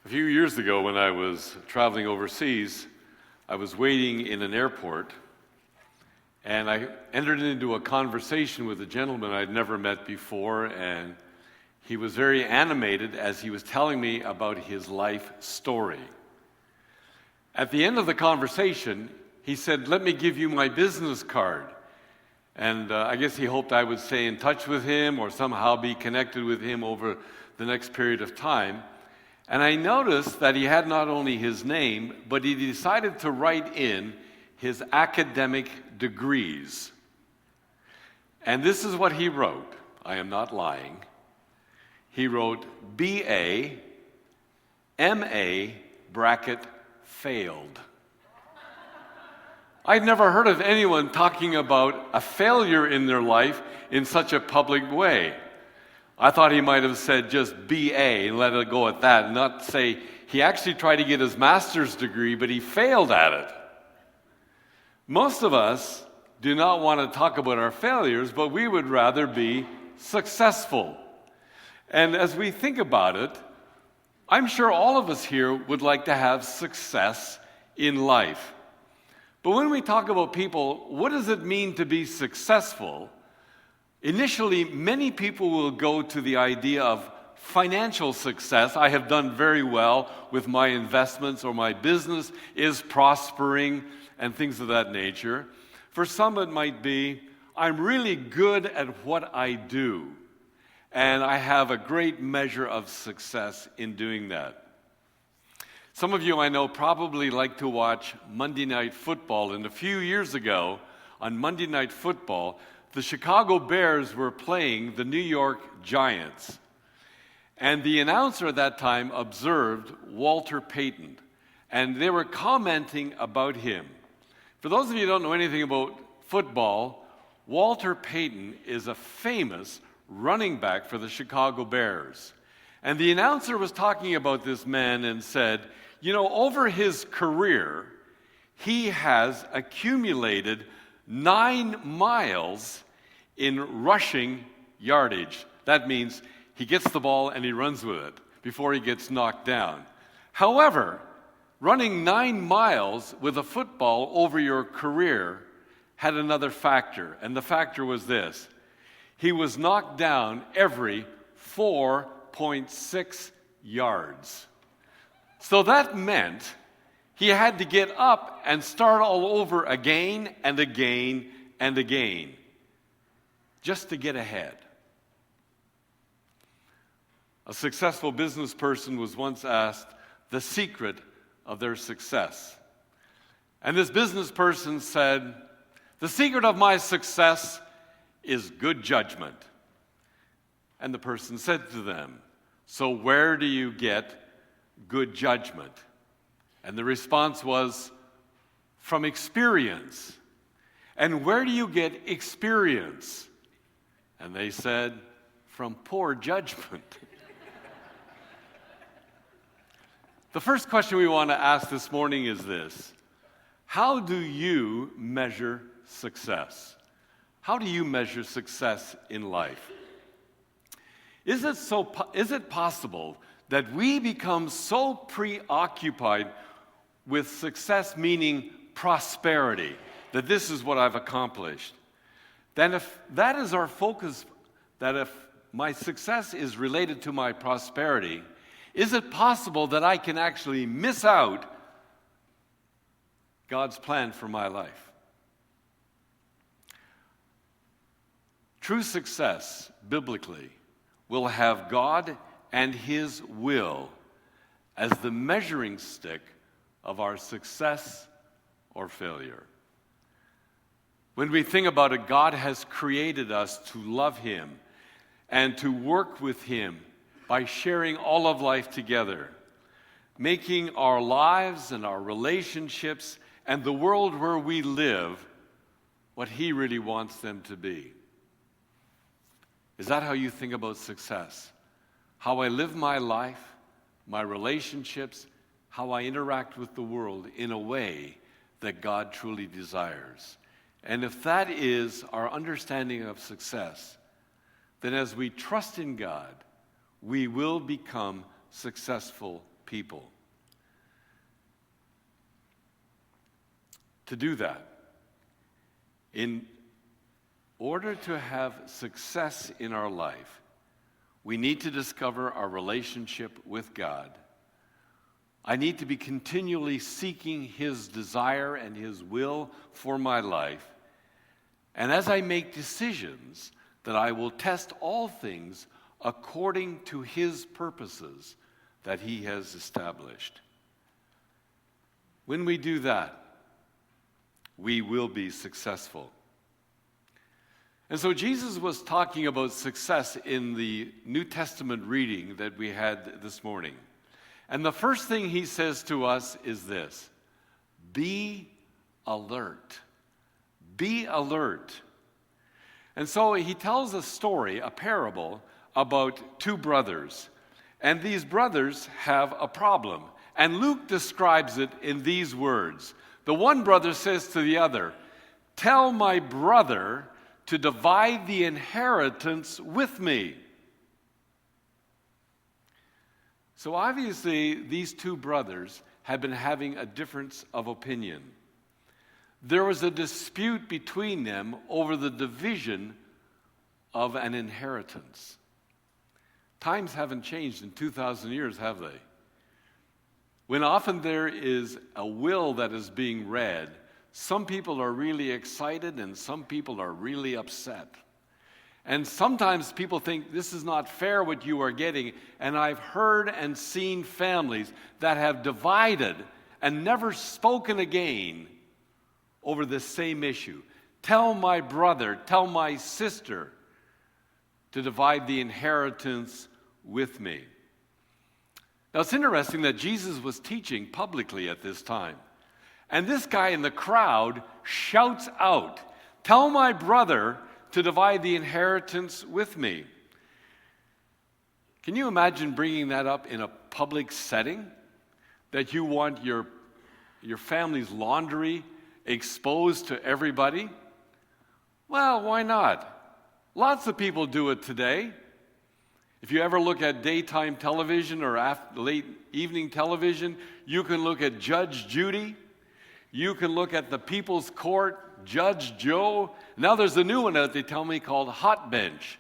A few years ago, when I was traveling overseas, I was waiting in an airport, and I entered into a conversation with a gentleman I'd never met before, and he was very animated as he was telling me about his life story. At the end of the conversation, he said, "Let me give you my business card." And I guess he hoped I would stay in touch with him or somehow be connected with him over the next period of time. And I noticed that he had not only his name, but he decided to write in his academic degrees. And this is what he wrote. I am not lying. He wrote BA, MA, bracket, failed. I'd never heard of anyone talking about a failure in their life in such a public way. I thought he might have said just BA and let it go at that, and not say he actually tried to get his master's degree, but he failed at it. Most of us do not want to talk about our failures, but we would rather be successful. And as we think about it, I'm sure all of us here would like to have success in life. But when we talk about people, what does it mean to be successful? Initially, many people will go to the idea of financial success. I have done very well with my investments, or my business is prospering, and things of that nature. For some, it might be, I'm really good at what I do, and I have a great measure of success in doing that. Some of you I know probably like to watch Monday Night Football, and a few years ago on Monday Night Football, the Chicago Bears were playing the New York Giants. And the announcer at that time observed Walter Payton, and they were commenting about him. For those of you who don't know anything about football, Walter Payton is a famous running back for the Chicago Bears. And the announcer was talking about this man and said, you know, over his career, he has accumulated 9 miles in rushing yardage. That means he gets the ball and he runs with it before he gets knocked down. However, running 9 miles with a football over your career had another factor, and the factor was this: he was knocked down every 4.6 yards. So that meant he had to get up and start all over again and again and again, just to get ahead. A successful business person was once asked the secret of their success. And this business person said, "The secret of my success is good judgment." And the person said to them, "So where do you get good judgment?" And the response was, "From experience." "And where do you get experience?" And they said, "From poor judgment." The first question we want to ask this morning is this: how do you measure success? How do you measure success in life? Is it possible that we become so preoccupied with success, meaning prosperity, that this is what I've accomplished? Then if that is our focus, that if my success is related to my prosperity, is it possible that I can actually miss out God's plan for my life? True success, biblically, will have God and His will as the measuring stick of our success or failure. When we think about it, God has created us to love Him and to work with Him by sharing all of life together, making our lives and our relationships and the world where we live what He really wants them to be. Is that how you think about success? How I live my life, my relationships, how I interact with the world in a way that God truly desires. And if that is our understanding of success, then as we trust in God, we will become successful people. To do that, in order to have success in our life, we need to discover our relationship with God. I need to be continually seeking His desire and His will for my life. And as I make decisions, that I will test all things according to His purposes that He has established. When we do that, we will be successful. And so Jesus was talking about success in the New Testament reading that we had this morning. And the first thing He says to us is this: be alert. Be alert. And so He tells a story, a parable, about two brothers. And these brothers have a problem. And Luke describes it in these words. The one brother says to the other, "Tell my brother to divide the inheritance with me." So obviously, these two brothers had been having a difference of opinion. There was a dispute between them over the division of an inheritance. Times haven't changed in 2,000 years, have they? When often there is a will that is being read, some people are really excited and some people are really upset. And sometimes people think this is not fair what you are getting. And I've heard and seen families that have divided and never spoken again over the same issue. Tell my brother, tell my sister to divide the inheritance with me. Now it's interesting that Jesus was teaching publicly at this time. And this guy in the crowd shouts out, "Tell my brother to divide the inheritance with me." Can you imagine bringing that up in a public setting? That you want your family's laundry exposed to everybody? Well, why not? Lots of people do it today. If you ever look at daytime television or late evening television, you can look at Judge Judy. You can look at the People's Court, Judge Joe. Now there's a new one that they tell me called Hot Bench,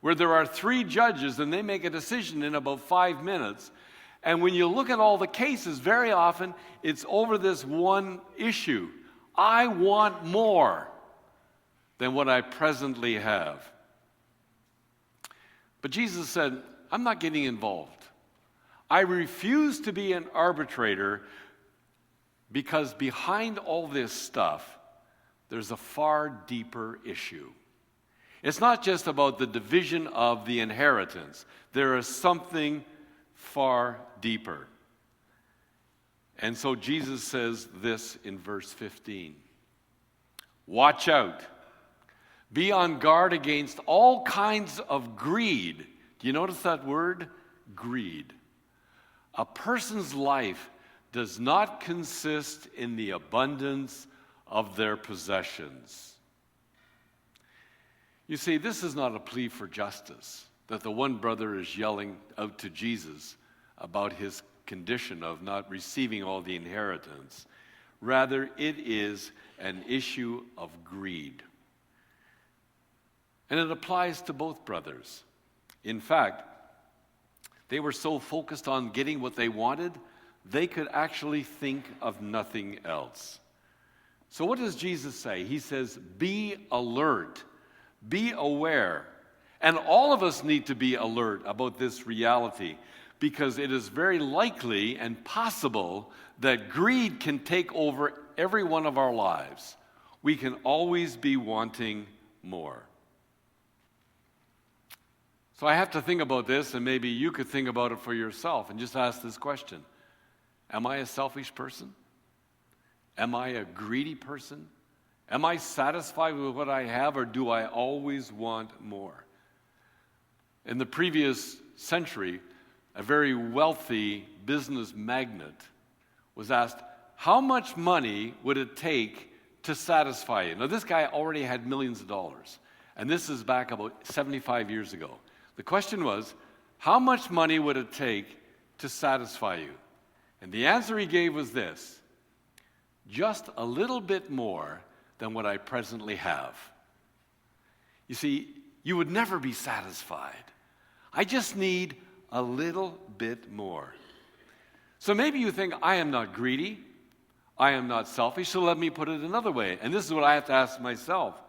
where there are 3 judges and they make a decision in about 5 minutes. And when you look at all the cases, very often it's over this one issue. I want more than what I presently have. But Jesus said, I'm not getting involved. I refuse to be an arbitrator, because behind all this stuff, there's a far deeper issue. It's not just about the division of the inheritance. There is something far deeper. And so Jesus says this in verse 15. Watch out. Be on guard against all kinds of greed. Do you notice that word? Greed. A person's life does not consist in the abundance of their possessions. You see, this is not a plea for justice, that the one brother is yelling out to Jesus about his condition of not receiving all the inheritance. Rather, it is an issue of greed. And it applies to both brothers. In fact, they were so focused on getting what they wanted, they could actually think of nothing else. So what does Jesus say? He says, be alert, be aware. And all of us need to be alert about this reality, because it is very likely and possible that greed can take over every one of our lives. We can always be wanting more. So I have to think about this, and maybe you could think about it for yourself and just ask this question. Am I a selfish person? Am I a greedy person? Am I satisfied with what I have, or do I always want more? In the previous century, a very wealthy business magnate was asked, how much money would it take to satisfy you? Now, this guy already had millions of dollars, and this is back about 75 years ago. The question was, how much money would it take to satisfy you? And the answer he gave was this: just a little bit more than what I presently have. You see, you would never be satisfied. I just need a little bit more. So maybe you think, I am not greedy, I am not selfish, so let me put it another way. And this is what I have to ask myself.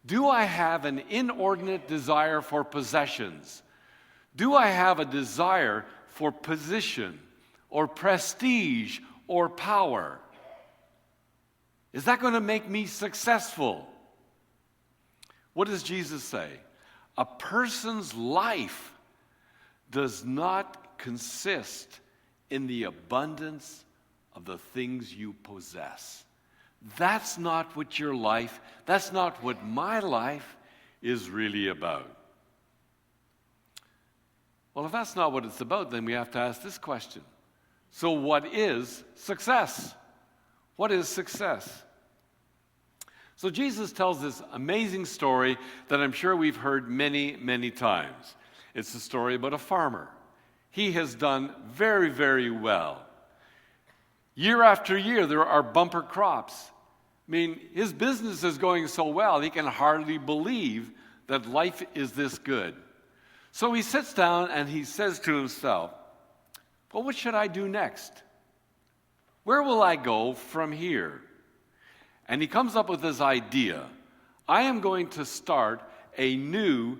Do I have an inordinate desire for possessions? Do I have a desire for position or prestige or power? Is that going to make me successful? What does Jesus say? A person's life does not consist in the abundance of the things you possess. That's not what your life, that's not what my life is really about. Well, if that's not what it's about, then we have to ask this question. So what is success? What is success? So Jesus tells this amazing story that I'm sure we've heard many, many times. It's a story about a farmer. He has done very, very well. Year after year, there are bumper crops. I mean, his business is going so well, he can hardly believe that life is this good. So he sits down and he says to himself, well, what should I do next? Where will I go from here? And he comes up with this idea. I am going to start a new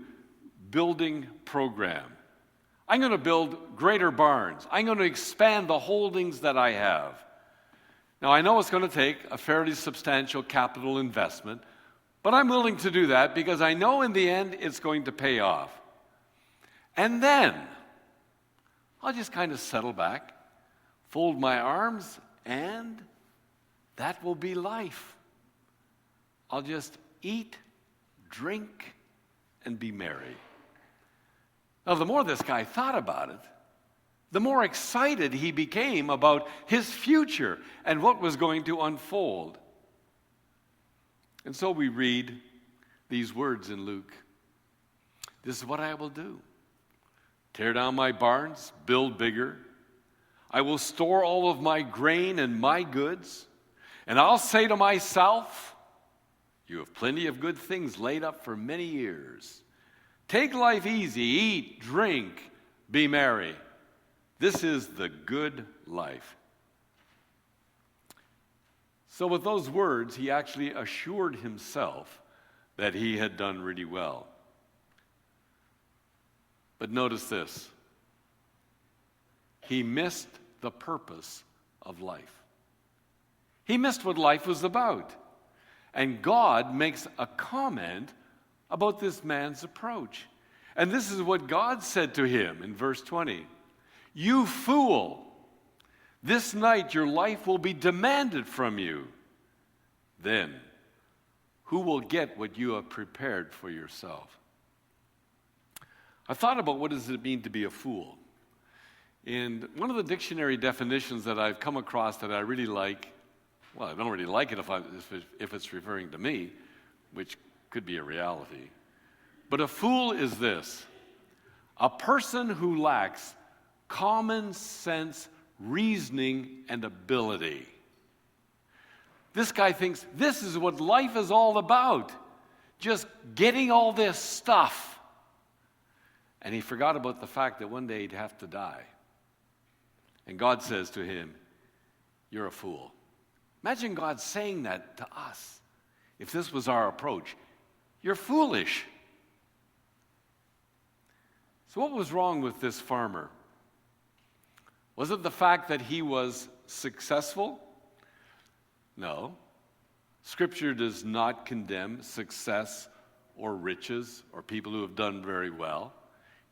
building program. I'm going to build greater barns. I'm going to expand the holdings that I have. Now, I know it's going to take a fairly substantial capital investment, but I'm willing to do that because I know in the end it's going to pay off. And then I'll just kind of settle back, fold my arms, and that will be life. I'll just eat, drink, and be merry. Now, the more this guy thought about it, the more excited he became about his future and what was going to unfold. And so we read these words in Luke. This is what I will do. Tear down my barns, build bigger. I will store all of my grain and my goods. And I'll say to myself, you have plenty of good things laid up for many years. Take life easy, eat, drink, be merry. This is the good life. So with those words, he actually assured himself that he had done really well. But notice this. He missed the purpose of life. He missed what life was about. And God makes a comment about this man's approach. And this is what God said to him in verse 20. You fool, this night your life will be demanded from you. Then, who will get what you have prepared for yourself? I thought about what does it mean to be a fool. And one of the dictionary definitions that I've come across that I really like, well, I don't really like it if it's referring to me, which could be a reality. But a fool is this: a person who lacks common sense, reasoning, and ability. This guy thinks this is what life is all about, just getting all this stuff. And he forgot about the fact that one day he'd have to die. And God says to him, you're a fool. Imagine God saying that to us. If this was our approach, you're foolish. So what was wrong with this farmer? Was it the fact that he was successful? No. Scripture does not condemn success or riches or people who have done very well.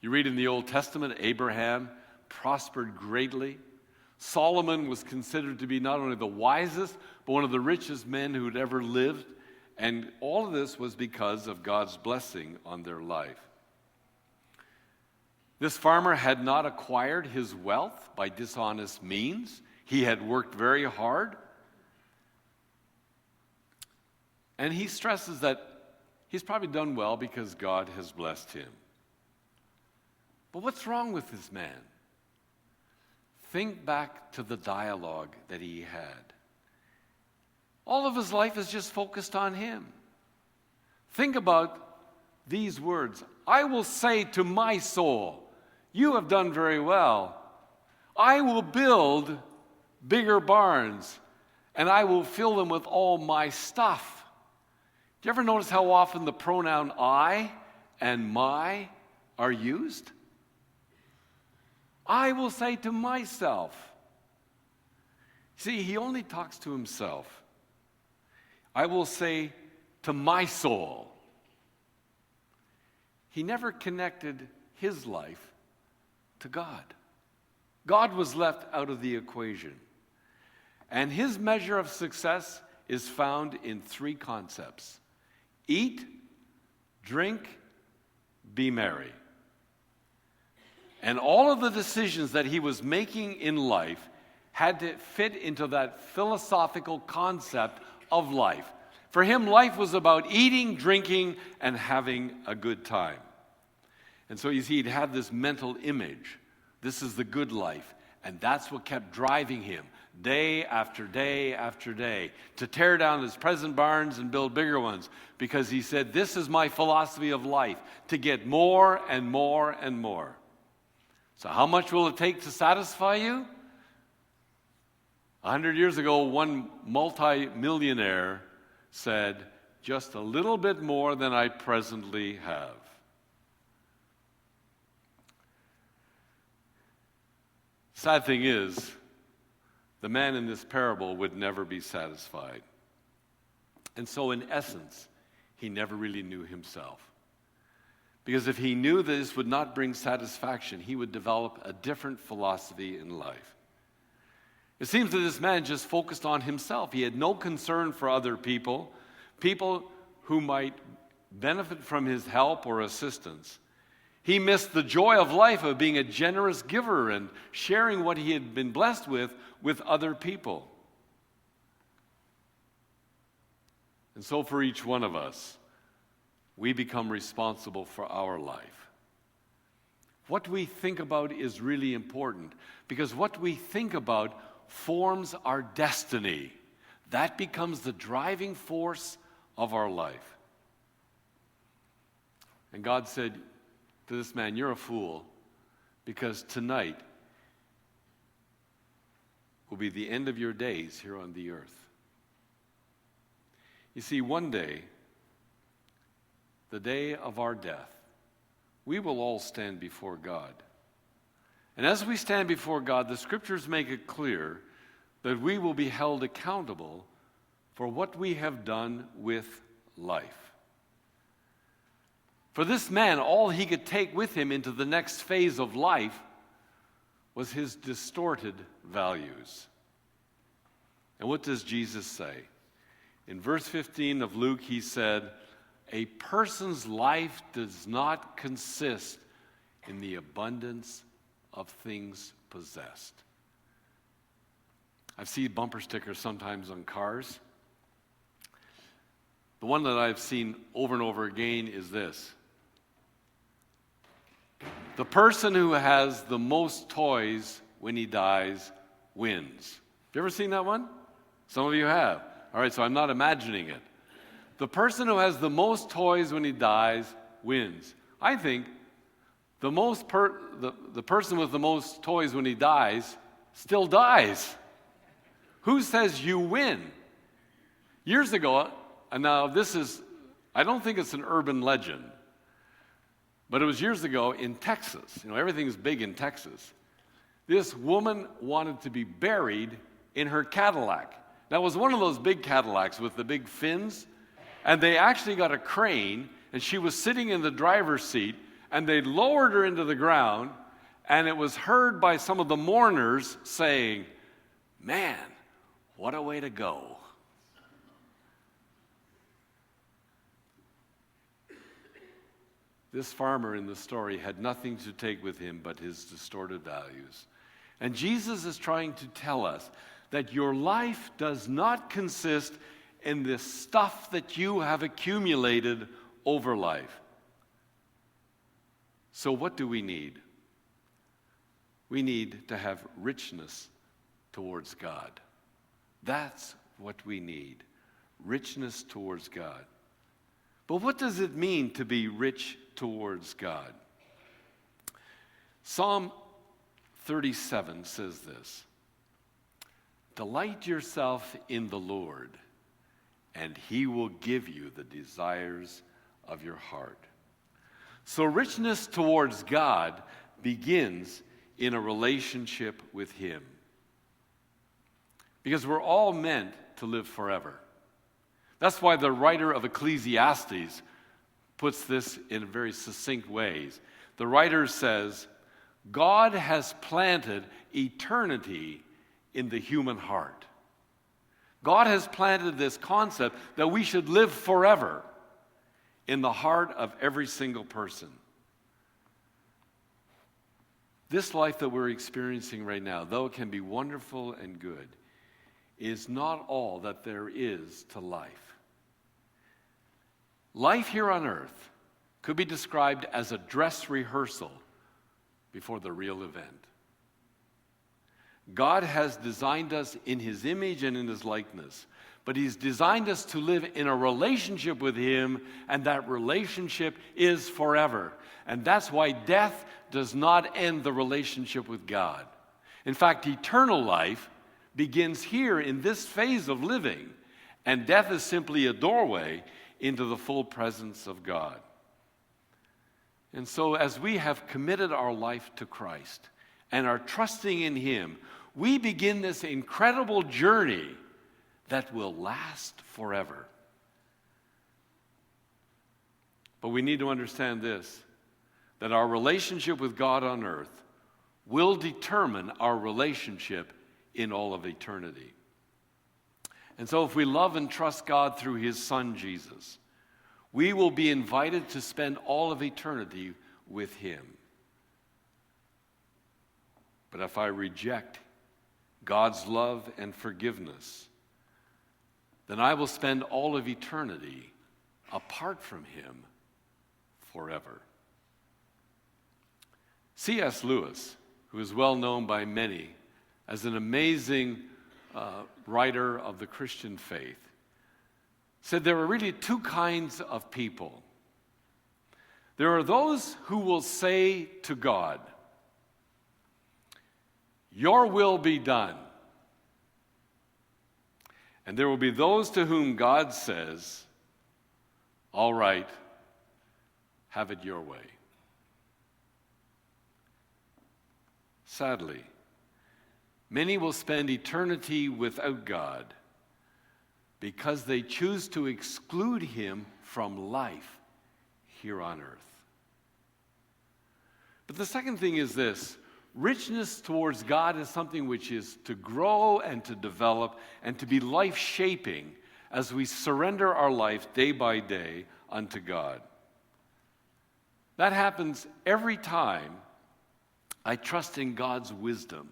You read in the Old Testament, Abraham prospered greatly. Solomon was considered to be not only the wisest, but one of the richest men who had ever lived. And all of this was because of God's blessing on their life. This farmer had not acquired his wealth by dishonest means. He had worked very hard. And he stresses that he's probably done well because God has blessed him. But what's wrong with this man? think back to the dialogue that he had. All of his life is just focused on him. Think about these words. I will say to my soul, you have done very well. I will build bigger barns, and I will fill them with all my stuff. Do you ever notice how often the pronoun I and my are used? I will say to myself. See, he only talks to himself. I will say to my soul. He never connected his life to God. God was left out of the equation. And his measure of success is found in three concepts: eat, drink, be merry. And all of the decisions that he was making in life had to fit into that philosophical concept of life. For him, life was about eating, drinking, and having a good time. And so you see, he'd had this mental image. This is the good life. And that's what kept driving him day after day after day to tear down his present barns and build bigger ones, because he said, this is my philosophy of life, to get more and more and more. So how much will it take to satisfy you? 100 years ago, one multi-millionaire said, just a little bit more than I presently have. Sad thing is, the man in this parable would never be satisfied. And so in essence, he never really knew himself. Because if he knew that this would not bring satisfaction, he would develop a different philosophy in life. It seems that this man just focused on himself. He had no concern for other people, people who might benefit from his help or assistance. He missed the joy of life of being a generous giver and sharing what he had been blessed with other people. And so for each one of us, we become responsible for our life. What we think about is really important, because what we think about forms our destiny. That becomes the driving force of our life. And God said to this man, you're a fool, because tonight will be the end of your days here on the earth. You see, one day, the day of our death, we will all stand before God. And as we stand before God, the scriptures make it clear that we will be held accountable for what we have done with life. For this man, all he could take with him into the next phase of life was his distorted values. And what does Jesus say? In verse 15 of Luke, he said, a person's life does not consist in the abundance of things possessed. I've seen bumper stickers sometimes on cars. The one that I've seen over and over again is this: the person who has the most toys when he dies wins. Have you ever seen that one? Some of you have. All right, so I'm not imagining it. The person who has the most toys when he dies wins. I think the person with the most toys when he dies still dies. Who says you win? Years ago, and now I don't think it's an urban legend, but it was years ago in Texas. You know, everything's big in Texas. This woman wanted to be buried in her Cadillac. Now, it was one of those big Cadillacs with the big fins, and they actually got a crane, and she was sitting in the driver's seat, and they lowered her into the ground, and it was heard by some of the mourners saying, man, what a way to go. This farmer in the story had nothing to take with him but his distorted values. And Jesus is trying to tell us that your life does not consist in the stuff that you have accumulated over life. So what do we need? We need to have richness towards God. That's what we need, richness towards God. But what does it mean to be rich towards God? Psalm 37 says this: "Delight yourself in the Lord, and he will give you the desires of your heart." So richness towards God begins in a relationship with him. Because we're all meant to live forever. That's why the writer of Ecclesiastes puts this in very succinct ways. The writer says, God has planted eternity in the human heart. God has planted this concept that we should live forever in the heart of every single person. This life that we're experiencing right now, though it can be wonderful and good, is not all that there is to life. Life here on earth could be described as a dress rehearsal before the real event. God has designed us in his image and in his likeness, but he's designed us to live in a relationship with him, and that relationship is forever. And that's why death does not end the relationship with God. In fact, eternal life begins here in this phase of living, and death is simply a doorway into the full presence of God. And so as we have committed our life to Christ and are trusting in him, we begin this incredible journey that will last forever. But we need to understand this, that our relationship with God on earth will determine our relationship in all of eternity. And so if we love and trust God through his Son, Jesus, we will be invited to spend all of eternity with him. But if I reject God's love and forgiveness, then I will spend all of eternity apart from him forever. C.S. Lewis, who is well known by many as an amazing writer of the Christian faith, said there are really two kinds of people. There are those who will say to God, "Your will be done." And there will be those to whom God says, "All right, have it your way." Sadly, many will spend eternity without God because they choose to exclude him from life here on earth. But the second thing is this: richness towards God is something which is to grow and to develop and to be life-shaping as we surrender our life day by day unto God. That happens every time I trust in God's wisdom.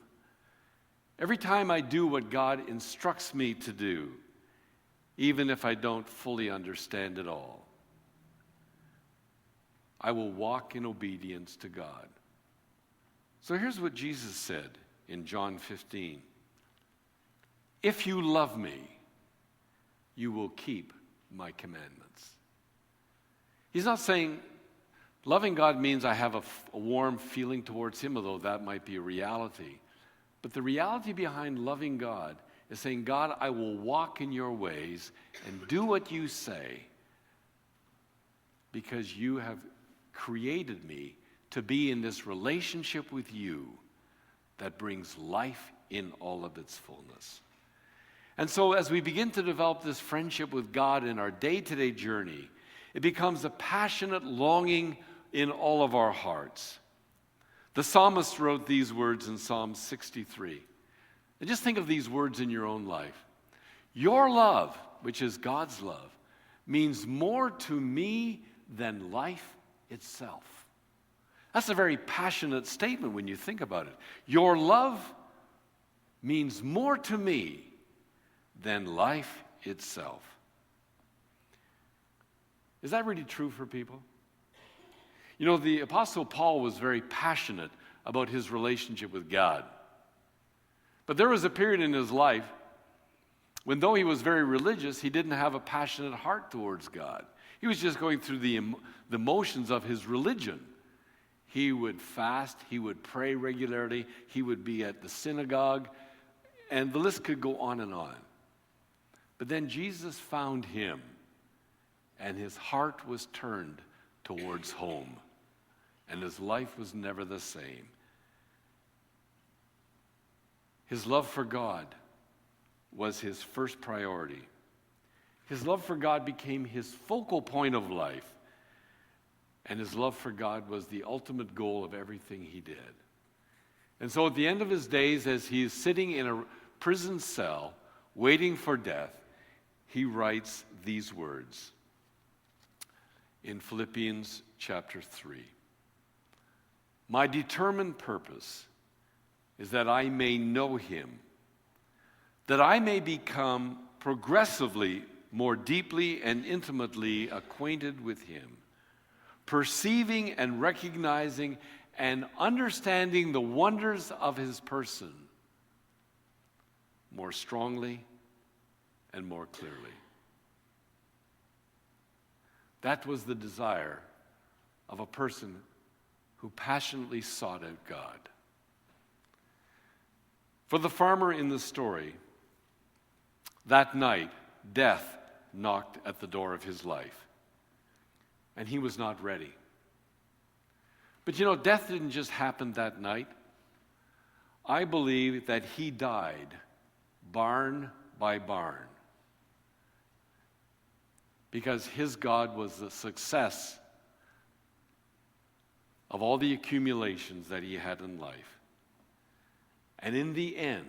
Every time I do what God instructs me to do, even if I don't fully understand it all, I will walk in obedience to God. So here's what Jesus said in John 15. "If you love me, you will keep my commandments." He's not saying loving God means I have a warm feeling towards him, although that might be a reality. But the reality behind loving God is saying, "God, I will walk in your ways and do what you say because you have created me to be in this relationship with you that brings life in all of its fullness." And so as we begin to develop this friendship with God in our day-to-day journey, it becomes a passionate longing in all of our hearts. The psalmist wrote these words in Psalm 63. And just think of these words in your own life. "Your love," which is God's love, "means more to me than life itself." That's a very passionate statement when you think about it. Your love means more to me than life itself. Is that really true for people? You know, the Apostle Paul was very passionate about his relationship with God. But there was a period in his life when, though he was very religious, he didn't have a passionate heart towards God. He was just going through the motions of his religion. He would fast, he would pray regularly, he would be at the synagogue, and the list could go on and on. But then Jesus found him, and his heart was turned towards home, and his life was never the same. His love for God was his first priority. His love for God became his focal point of life, and his love for God was the ultimate goal of everything he did. And so at the end of his days, as he is sitting in a prison cell waiting for death, he writes these words in Philippians chapter 3. My determined purpose is that I may know him, that I may become progressively more deeply and intimately acquainted with him, perceiving and recognizing and understanding the wonders of his person more strongly and more clearly. That was the desire of a person who passionately sought out God. For the farmer in the story, that night, death knocked at the door of his life, and he was not ready. But you know, death didn't just happen that night. I believe that he died barn by barn, because his God was the success of all the accumulations that he had in life. And in the end,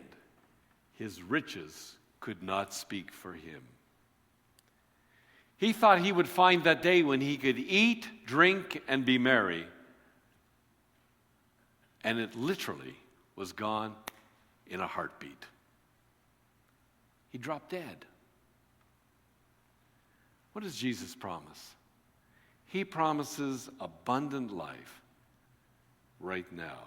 his riches could not speak for him. He thought he would find that day when he could eat, drink, and be merry. And it literally was gone in a heartbeat. He dropped dead. What does Jesus promise? He promises abundant life right now.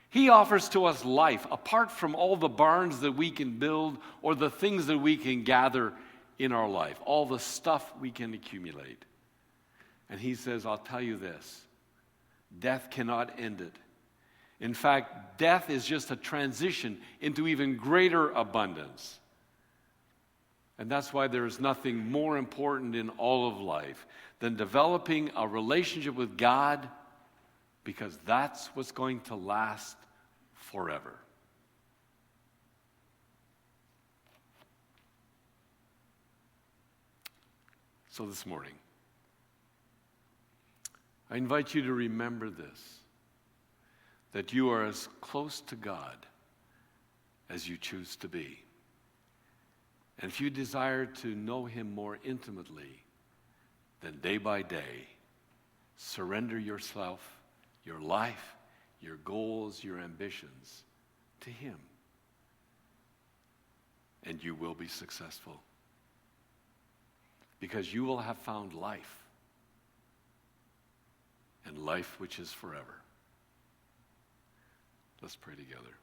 He offers to us life apart from all the barns that we can build or the things that we can gather in our life, all the stuff we can accumulate. And he says, I'll tell you this, death cannot end it. In fact, death is just a transition into even greater abundance. And that's why there is nothing more important in all of life than developing a relationship with God, because that's what's going to last forever. So this morning, I invite you to remember this, that you are as close to God as you choose to be. And if you desire to know him more intimately, then day by day, surrender yourself, your life, your goals, your ambitions to him. And you will be successful, because you will have found life, and life which is forever. Let's pray together.